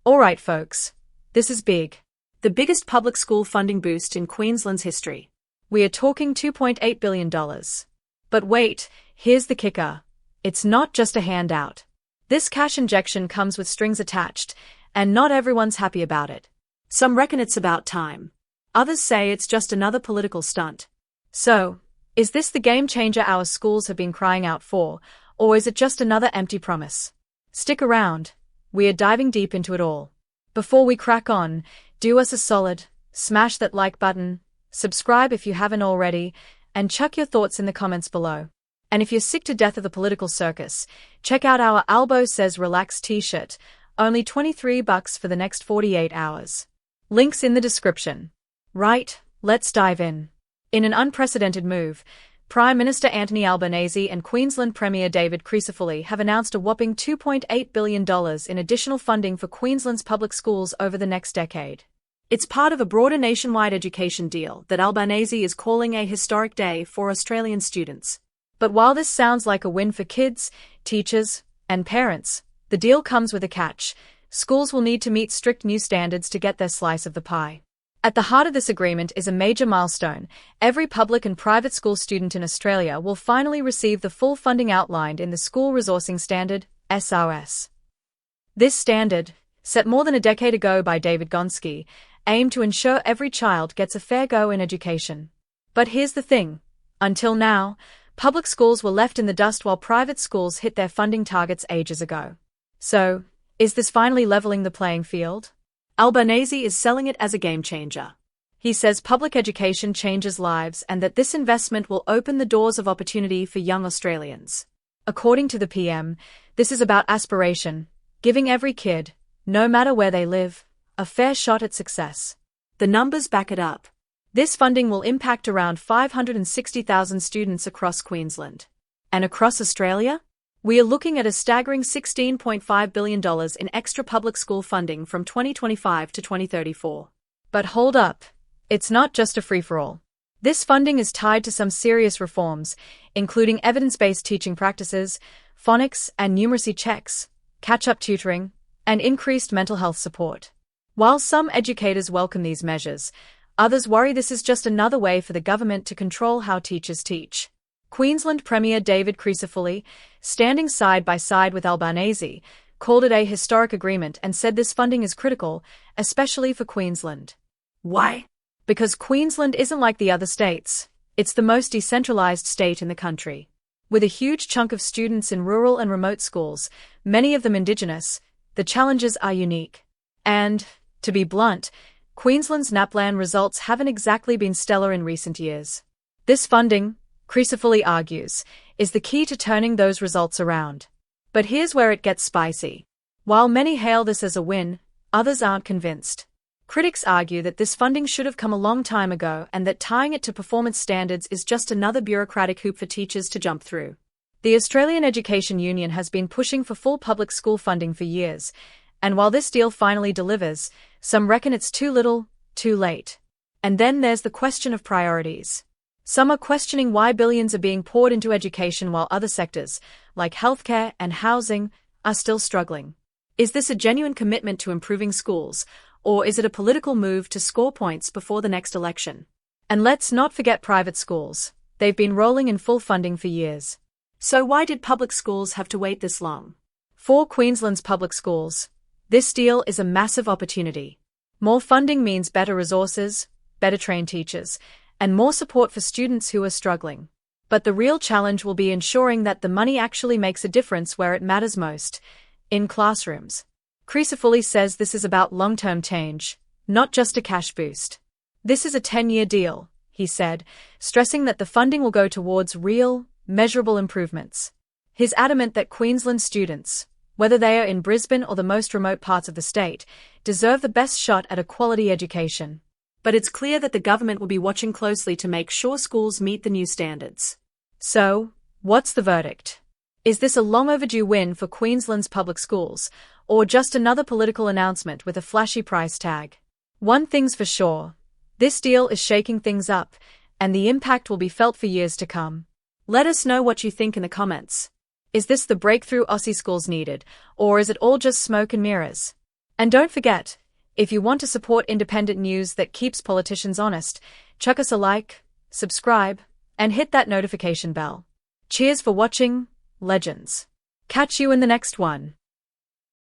Alright folks, this is big. The biggest public school funding boost in Queensland's history. We are talking $2.8 billion. But wait, here's the kicker. It's not just a handout. This cash injection comes with strings attached, and not everyone's happy about it. Some reckon it's about time. Others say it's just another political stunt. So, is this the game changer our schools have been crying out for, or is it just another empty promise? Stick around. We are diving deep into it all. Before we crack on, do us a solid, smash that like button, subscribe if you haven't already, and chuck your thoughts in the comments below. And if you're sick to death of the political circus, check out our ALBO Says Relax t-shirt, only $23 for the next 48 hours. Links in the description. Right, let's dive in. In an unprecedented move, Prime Minister Anthony Albanese and Queensland Premier David Crisafulli have announced a whopping $2.8 billion in additional funding for Queensland's public schools over the next decade. It's part of a broader nationwide education deal that Albanese is calling a historic day for Australian students. But while this sounds like a win for kids, teachers, and parents, the deal comes with a catch. Schools will need to meet strict new standards to get their slice of the pie. At the heart of this agreement is a major milestone. Every public and private school student in Australia will finally receive the full funding outlined in the School Resourcing Standard, SRS. This standard, set more than a decade ago by David Gonski, aimed to ensure every child gets a fair go in education. But here's the thing. Until now, public schools were left in the dust while private schools hit their funding targets ages ago. So, is this finally leveling the playing field? Albanese is selling it as a game changer. He says public education changes lives and that this investment will open the doors of opportunity for young Australians. According to the PM, this is about aspiration, giving every kid, no matter where they live, a fair shot at success. The numbers back it up. This funding will impact around 560,000 students across Queensland. And across Australia? We are looking at a staggering $16.5 billion in extra public school funding from 2025 to 2034. But hold up. It's not just a free-for-all. This funding is tied to some serious reforms, including evidence-based teaching practices, phonics and numeracy checks, catch-up tutoring, and increased mental health support. While some educators welcome these measures, others worry this is just another way for the government to control how teachers teach. Queensland Premier David Crisafulli, standing side by side with Albanese, called it a historic agreement and said this funding is critical, especially for Queensland. Why? Because Queensland isn't like the other states. It's the most decentralised state in the country. With a huge chunk of students in rural and remote schools, many of them Indigenous, the challenges are unique. And, to be blunt, Queensland's NAPLAN results haven't exactly been stellar in recent years. This funding, Crisafulli argues, is the key to turning those results around. But here's where it gets spicy. While many hail this as a win, others aren't convinced. Critics argue that this funding should have come a long time ago and that tying it to performance standards is just another bureaucratic hoop for teachers to jump through. The Australian Education Union has been pushing for full public school funding for years, and while this deal finally delivers, some reckon it's too little, too late. And then there's the question of priorities. Some are questioning why billions are being poured into education while other sectors, like healthcare and housing, are still struggling. Is this a genuine commitment to improving schools, or is it a political move to score points before the next election? And let's not forget private schools. They've been rolling in full funding for years. So why did public schools have to wait this long? For Queensland's public schools, this deal is a massive opportunity. More funding means better resources, better trained teachers, and more support for students who are struggling. But the real challenge will be ensuring that the money actually makes a difference where it matters most, in classrooms. Crisafulli says this is about long-term change, not just a cash boost. This is a 10-year deal, he said, stressing that the funding will go towards real, measurable improvements. He's adamant that Queensland students, whether they are in Brisbane or the most remote parts of the state, deserve the best shot at a quality education. But it's clear that the government will be watching closely to make sure schools meet the new standards. So, what's the verdict? Is this a long overdue win for Queensland's public schools, or just another political announcement with a flashy price tag? One thing's for sure. This deal is shaking things up, and the impact will be felt for years to come. Let us know what you think in the comments. Is this the breakthrough Aussie schools needed, or is it all just smoke and mirrors? And don't forget, if you want to support independent news that keeps politicians honest, chuck us a like, subscribe, and hit that notification bell. Cheers for watching, legends. Catch you in the next one.